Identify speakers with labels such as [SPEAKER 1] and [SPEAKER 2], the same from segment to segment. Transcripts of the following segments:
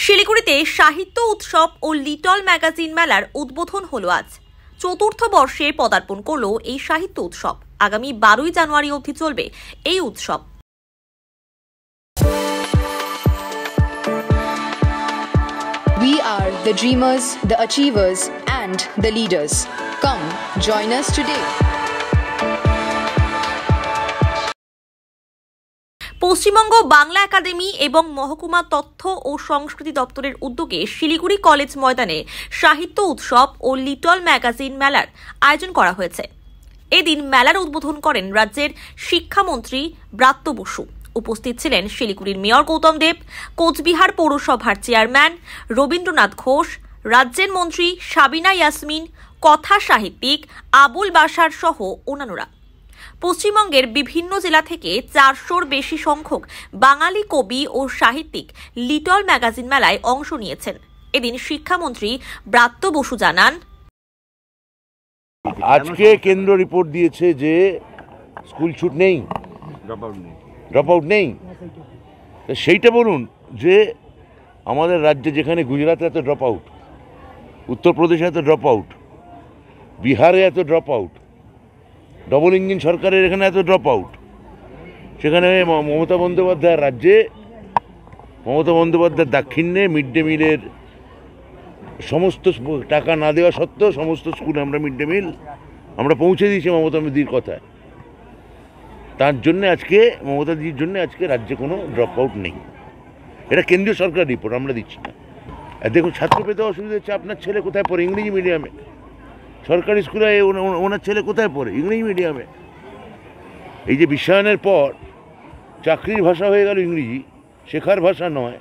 [SPEAKER 1] শিলিগুড়িতে সাহিত্য উৎসব ও লিটল ম্যাগাজিন মেলার উদ্বোধন হলো আজ। চতুর্থ বর্ষে পদার্পণ করলো এই সাহিত্য উৎসব। আগামী 12ই জানুয়ারি অবধি চলবে এই উৎসব।
[SPEAKER 2] We are the dreamers, the achievers, and the leaders. Come, join us today.
[SPEAKER 1] Paschimbanga Bangla academy এবং মহকুমা তথ্য ও সংস্কৃতি দপ্তরের উদ্যোগে শিলিগুড়ি কলেজ ময়দানে সাহিত্য উৎসব ও লিটল ম্যাগাজিন মেলার আয়োজন করা হয়েছে। এদিন মেলার উদ্বোধন করেন রাজ্যের শিক্ষামন্ত্রী ব্রাত্য বসু। উপস্থিত ছিলেন শিলিগুড়ির মেয়র গৌতম দেব, কোচবিহার পৌরসভার চেয়ারম্যান রবীন্দ্রনাথ ঘোষ, রাজ্যের মন্ত্রী সাবিনা ইয়াসমিন, কথা সাহিত্যিক আবুল বাশার সহ অন্যান্যরা। পশ্চিমবঙ্গের বিভিন্ন জেলা থেকে 400-র বেশি সংখ্যক বাঙালি কবি ও সাহিত্যিক লিটল ম্যাগাজিন মেলায় অংশ নিয়েছেন। এদিন শিক্ষামন্ত্রী ব্রাত্য বসু জানান,
[SPEAKER 3] আজকে কেন্দ্র রিপোর্ট দিয়েছে যে স্কুল ছুট নেই, ড্রপ আউট নেই। সেইটা বলুন যে আমাদের রাজ্যে যেখানে গুজরাটে এত ড্রপ আউট, উত্তরপ্রদেশে এত ড্রপ আউট, বিহারে এত ড্রপ আউট, ডবল ইঞ্জিন সরকারের এখানে এত ড্রপ আউট, সেখানে মমতা বন্দ্যোপাধ্যায়ের রাজ্যে, মমতা বন্দ্যোপাধ্যায়ের দাক্ষিণ্যে মিড ডে মিলের সমস্ত টাকা না দেওয়া সত্ত্বেও সমস্ত স্কুলে আমরা মিড ডে মিল আমরা পৌঁছে দিয়েছি মমতা দিদির কথায়। তার জন্য আজকে মমতা দিদির জন্য আজকে রাজ্যে কোনো ড্রপ আউট নেই। এটা কেন্দ্রীয় সরকার রিপোর্ট, আমরা দিচ্ছি না। দেখুন, ছাত্র পেতে অসুবিধা হচ্ছে। আপনার ছেলে কোথায় পড়ে? ইংরেজি মিডিয়ামে। সরকারি স্কুলে ওনার ছেলে কোথায় পড়ে? ইংরেজি মিডিয়ামে। এই যে বিশ্বায়নের পর চাকরির ভাষা হয়ে গেল ইংরেজি, শেখার ভাষা নয়,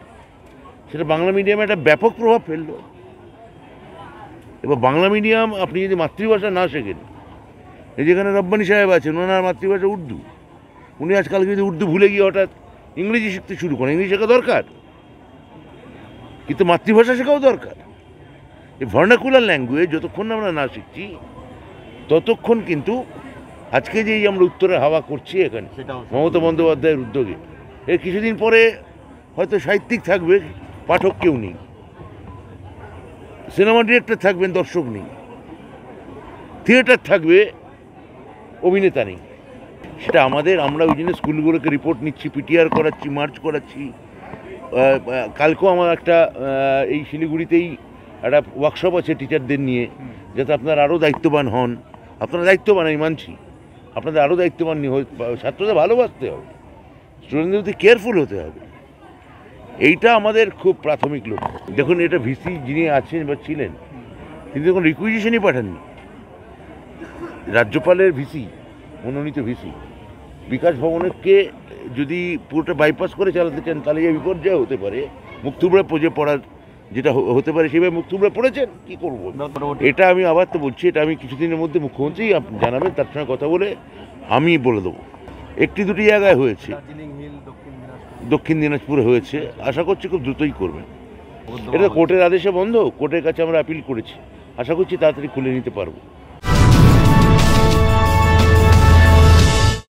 [SPEAKER 3] সেটা বাংলা মিডিয়ামে একটা ব্যাপক প্রভাব ফেলল। এবার বাংলা মিডিয়াম আপনি যদি মাতৃভাষা না শেখেন, এই যেখানে রব্বানী সাহেব আছেন, ওনার মাতৃভাষা উর্দু, উনি আজকাল যদি উর্দু ভুলে গিয়ে হঠাৎ ইংরেজি শিখতে শুরু করেন, ইংরেজি শেখা দরকার, কিন্তু মাতৃভাষা শেখাও দরকার। এই ভার্নাকুলার ল্যাঙ্গুয়েজ যতক্ষণ আমরা না শিখছি ততক্ষণ কিন্তু আজকে যেই আমরা উত্তরে হাওয়া করছি এখানে মমতা বন্দ্যোপাধ্যায়ের উদ্যোগে, এর কিছুদিন পরে হয়তো সাহিত্যিক থাকবে, পাঠক কেউ নেই, সিনেমা ডিরেক্টর থাকবেন, দর্শক নেই, থিয়েটার থাকবে, অভিনেতা নেই। সেটা আমরা ওই জন্য স্কুলগুলোকে রিপোর্ট নিচ্ছি, পিটিআর করাচ্ছি, মার্চ করাচ্ছি। কালকেও আমার একটা এই শিলিগুড়িতেই একটা ওয়ার্কশপ আছে টিচারদের নিয়ে, যাতে আপনারা আরও দায়িত্ববান হন। আপনারা দায়িত্ববান, আমি মানছি, আপনাদের আরও দায়িত্ববান ছাত্রদের ভালোবাসতে হবে, স্টুডেন্টদের প্রতি কেয়ারফুল হতে হবে। এইটা আমাদের খুব প্রাথমিক লক্ষ্য। দেখুন, এটা ভিসি যিনি আছেন বা ছিলেন, তিনি দেখুন রিকুইজিশনই পাঠাননি। রাজ্যপালের ভিসি, মনোনীত ভিসি, বিকাশ ভবনকে যদি পুরোটা বাইপাস করে চালাতে চান তাহলে এই বিপর্যয় হতে পারে। মুখ থুবড়ে পড়ার যেটা হতে পারে সেভাবে মুখ থুবড়ে পড়েছেন, কী করবো? এটা আমি আবার তো বলছি, এটা আমি কিছুদিনের মধ্যে মুখ্যমন্ত্রী জানাবেন, তার সঙ্গে কথা বলে আমি বলে দেবো। একটি দুটি জায়গায় হয়েছে, দক্ষিণ দিনাজপুরে হয়েছে, আশা করছি খুব দ্রুতই করবেন। এটা কোর্টের আদেশে বন্ধ, কোর্টের কাছে আমরা আপিল করেছি, আশা করছি তাড়াতাড়ি খুলে নিতে পারবো।